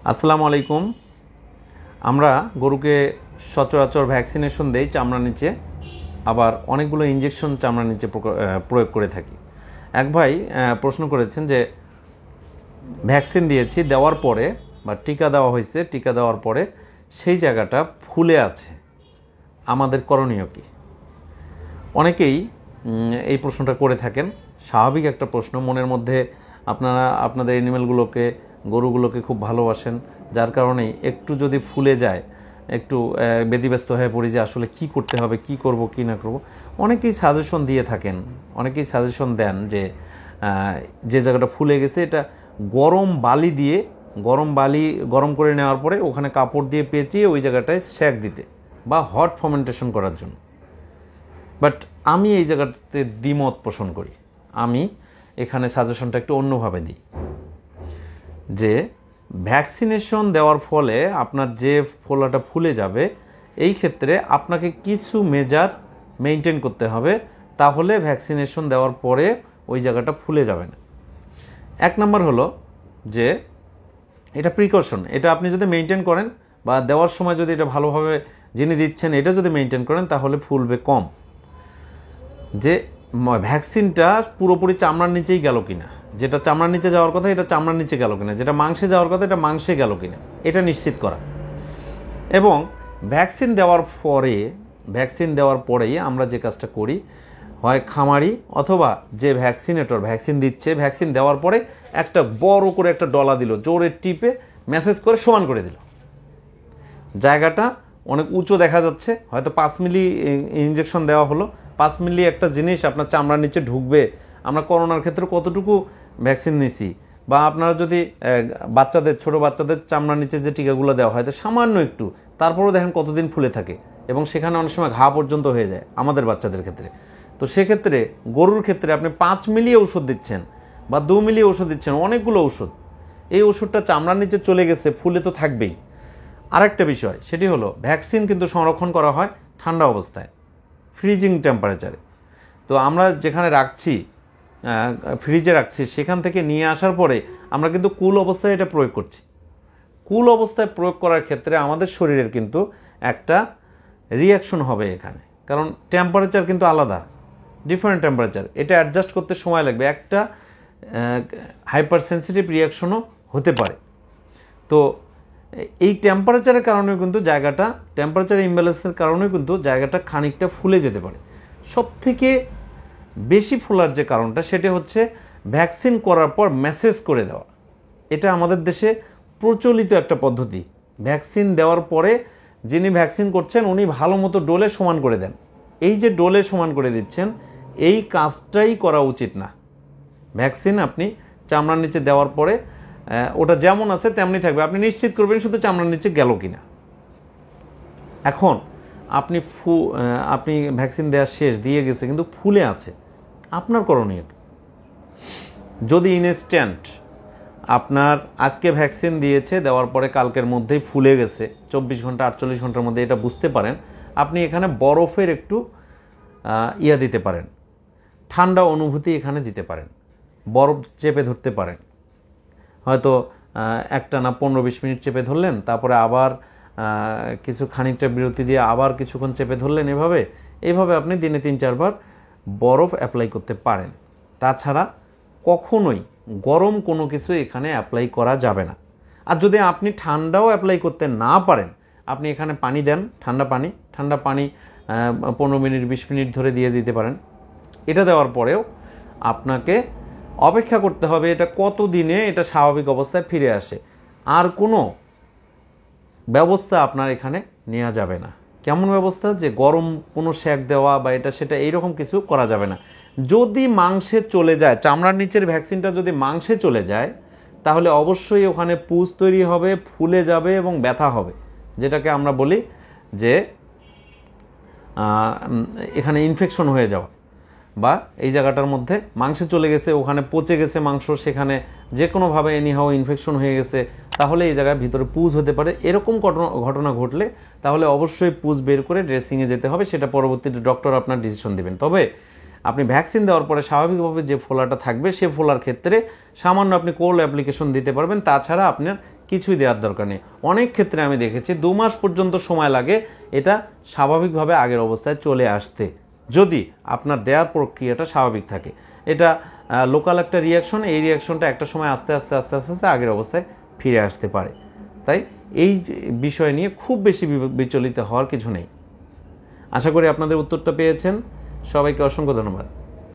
আসসালামু আলাইকুম। আমরা গরুকে সচরাচর ভ্যাকসিনেশন দেই চামড়ার নিচে, আবার অনেকগুলো ইঞ্জেকশন চামড়ার নিচে প্রয়োগ করে থাকি। এক ভাই প্রশ্ন করেছেন যে ভ্যাকসিন দিয়েছি, দেওয়ার পরে বা টিকা দেওয়া হয়েছে, টিকা দেওয়ার পরে সেই জায়গাটা ফুলে আছে, আমাদের করণীয় কী? অনেকেই এই প্রশ্নটা করে থাকেন। স্বাভাবিক একটা প্রশ্ন। মনের মধ্যে আপনারা আপনাদের অ্যানিমেলগুলোকে, গরুগুলোকে খুব ভালোবাসেন, যার কারণেই একটু যদি ফুলে যায় একটু ব্যতিব্যস্ত হয়ে পড়ি যে আসলে কি করতে হবে, কি করব কি না করব। অনেকেই সাজেশন দিয়ে থাকেন, অনেকেই সাজেশন দেন যে যে জায়গাটা ফুলে গেছে এটা গরম বালি দিয়ে, গরম করে নেওয়ার পরে ওখানে কাপড় দিয়ে পেঁচিয়ে ওই জায়গাটায় সেঁক দিতে বা হট ফার্মেন্টেশন করার জন্য। বাট আমি এই জায়গাতে দ্বিমত পোষণ করি। আমি এখানে সাজেশনটা একটু অন্যভাবে দিই যে ভ্যাকসিনেশন দেওয়ার ফলে আপনার যে ফোলাটা ফুলে যাবে, এই ক্ষেত্রে আপনাকে কিছু মেজার মেনটেন করতে হবে, তাহলে ভ্যাকসিনেশন দেওয়ার পরে ওই জায়গাটা ফুলে যাবে না। এক নম্বর হলো যে এটা প্রিকশন, এটা আপনি যদি মেনটেন করেন বা দেওয়ার সময় যদি এটা ভালোভাবে যিনি দিচ্ছেন এটা যদি মেনটেন করেন তাহলে ফুলবে কম। যে ভ্যাকসিনটা পুরোপুরি চামড়ার নিচেই গেল কিনা, যেটা চামড়ার নিচে যাওয়ার কথা এটা চামড়ার নিচে গেল কিনা, যেটা মাংসে যাওয়ার কথা এটা মাংসে গেল কিনা, এটা নিশ্চিত করা। এবং ভ্যাকসিন দেওয়ার পরেই আমরা যে কাজটা করি, হয় খামারি অথবা যে ভ্যাকসিনেটর ভ্যাকসিন দিচ্ছে, ভ্যাকসিন দেওয়ার পরে একটা বড় করে একটা ডলা দিল, জোরে টিপে মেসেজ করে সমান করে দিল। জায়গাটা অনেক উঁচু দেখা যাচ্ছে, হয়তো 5 মিলি ইঞ্জেকশন দেওয়া হলো। 5 মিলি একটা জিনিস আপনার চামড়ার নিচে ঢুকবে। আমরা করোনার ক্ষেত্রে কতটুকু ভ্যাকসিন নিছি, বা আপনারা যদি ছোট বাচ্চাদের চামড়ার নিচে যে টিকাগুলো দেওয়া হয় তো সামান্য একটু, তারপরেও দেখেন কতদিন ফুলে থাকে এবং সেখানে অনেক সময় ঘা পর্যন্ত হয়ে যায় আমাদের বাচ্চাদের ক্ষেত্রে। তো সেক্ষেত্রে গরুর ক্ষেত্রে আপনি 5 মিলি ওষুধ দিচ্ছেন বা 2 মিলি ওষুধ দিচ্ছেন, অনেকগুলো ওষুধ, এই ওষুধটা চামড়ার নিচে চলে গেছে, ফুলে তো থাকবেই। আরেকটা বিষয় সেটি হলো ভ্যাকসিন কিন্তু সংরক্ষণ করা হয় ঠান্ডা অবস্থায়, ফ্রিজিং টেম্পারেচারে। তো আমরা যেখানে রাখছি, ফ্রিজে রাখছি, সেখান থেকে নিয়ে আসার পরে আমরা কিন্তু কুল অবস্থায় এটা প্রয়োগ করছি। কুল অবস্থায় প্রয়োগ করার ক্ষেত্রে আমাদের শরীরের কিন্তু একটা রিয়াকশন হবে এখানে, কারণ টেম্পারেচার কিন্তু আলাদা, ডিফারেন্ট টেম্পারেচার, এটা অ্যাডজাস্ট করতে সময় লাগবে, একটা হাইপার সেন্সিটিভ রিয়াকশনও হতে পারে। তো এই টেম্পারেচারের কারণেও কিন্তু টেম্পারেচার ইমব্যালেন্সের কারণেও কিন্তু জায়গাটা খানিকটা ফুলে যেতে পারে। সবথেকে বেশি ফোলার যে কারণটা সেটা হচ্ছে ভ্যাকসিন করার পর মেসেজ করে দেওয়া। এটা আমাদের দেশে প্রচলিত একটা পদ্ধতি। ভ্যাকসিন দেওয়ার পরে যিনি ভ্যাকসিন করছেন উনি ভালো মতো ডোলে সমান করে দেন। এই যে ডোলে সমান করে দিচ্ছেন, এই কাজটাই করা উচিত না। ভ্যাকসিন আপনি চামড়ার নিচে দেওয়ার পরে ওটা যেমন আছে তেমনি থাকবে, আপনি নিশ্চিত করবেন শুধু চামড়ার নিচে গেল কিনা। এখন আপনি ভ্যাকসিন দেওয়া শেষ, দিয়ে গেছে কিন্তু ফুলে আছে, আপনার করণীয় যদি ইনস্ট্যান্ট আপনার আজকে ভ্যাকসিন দিয়েছে, দেওয়ার পরে কালকের মধ্যেই ফুলে গেছে, 24 ঘন্টা 48 ঘন্টার মধ্যে এটা বুঝতে পারেন, আপনি এখানে বরফের একটু দিতে পারেন, ঠান্ডা অনুভূতি এখানে দিতে পারেন, বরফ চেপে ধরতে পারেন। হয়তো একটা না 15-20 মিনিট চেপে ধরলেন, তারপরে আবার খানিকটা বিরতি দিয়ে আবার কিছুক্ষণ চেপে ধরলেন। এইভাবে আপনি দিনে 3-4 বার বরফ অ্যাপ্লাই করতে পারেন। তাছাড়া কখনোই গরম কোনো কিছু এখানে অ্যাপ্লাই করা যাবে না। আর যদি আপনি ঠান্ডাও অ্যাপ্লাই করতে না পারেন, আপনি এখানে পানি দেন, ঠান্ডা পানি 15 মিনিট 20 মিনিট ধরে দিয়ে দিতে পারেন। এটা দেওয়ার পরেও আপনাকে অপেক্ষা করতে হবে এটা কত দিনে এটা স্বাভাবিক অবস্থায় ফিরে আসে। আর কোনো ব্যবস্থা আপনার এখানে নেওয়া যাবে না। কেমন ব্যবস্থা? যে গরম কোনো সেঁক দেওয়া বা এটা সেটা এইরকম কিছু করা যাবে না। যদি মাংসে চলে যায়, চামড়ার নিচের ভ্যাকসিনটা যদি মাংসে চলে যায়, তাহলে অবশ্যই ওখানে পুঁজ তৈরি হবে, ফুলে যাবে এবং ব্যথা হবে, যেটাকে আমরা বলি যে এখানে ইনফেকশন হয়ে যাওয়া, বা এই জায়গাটার মধ্যে মাংসে চলে গেছে, ওখানে পচে গেছে মাংস, সেখানে যে কোনোভাবে এনিহাও ইনফেকশন হয়ে গেছে, তাহলে এই জায়গার ভিতরে পুঁজ হতে পারে। এরকম ঘটনা ঘটলে তাহলে অবশ্যই পুঁজ বের করে ড্রেসিংয়ে যেতে হবে, সেটা পরবর্তীতে ডক্টর আপনার ডিসিশন দেবেন। তবে আপনি ভ্যাকসিন দেওয়ার পরে স্বাভাবিকভাবে যে ফোলাটা থাকবে সে ফোলার ক্ষেত্রে সামান্য আপনি কোল্ড অ্যাপ্লিকেশন দিতে পারবেন, তাছাড়া আপনার কিছুই দেওয়ার দরকার নেই। অনেক ক্ষেত্রে আমি দেখেছি 2 মাস পর্যন্ত সময় লাগে এটা স্বাভাবিকভাবে আগের অবস্থায় চলে আসতে, যদি আপনার দেওয়ার প্রক্রিয়াটা স্বাভাবিক থাকে। এটা লোকাল একটা রিয়াকশন, এই রিয়াকশনটা একটা সময় আস্তে আস্তে আস্তে আস্তে আস্তে আগের অবস্থায় ফিরে আসতে পারে। তাই এই বিষয় নিয়ে খুব বেশি বিচলিত হওয়ার কিছু নেই। আশা করি আপনাদের উত্তরটা পেয়েছেন। সবাইকে অসংখ্য ধন্যবাদ।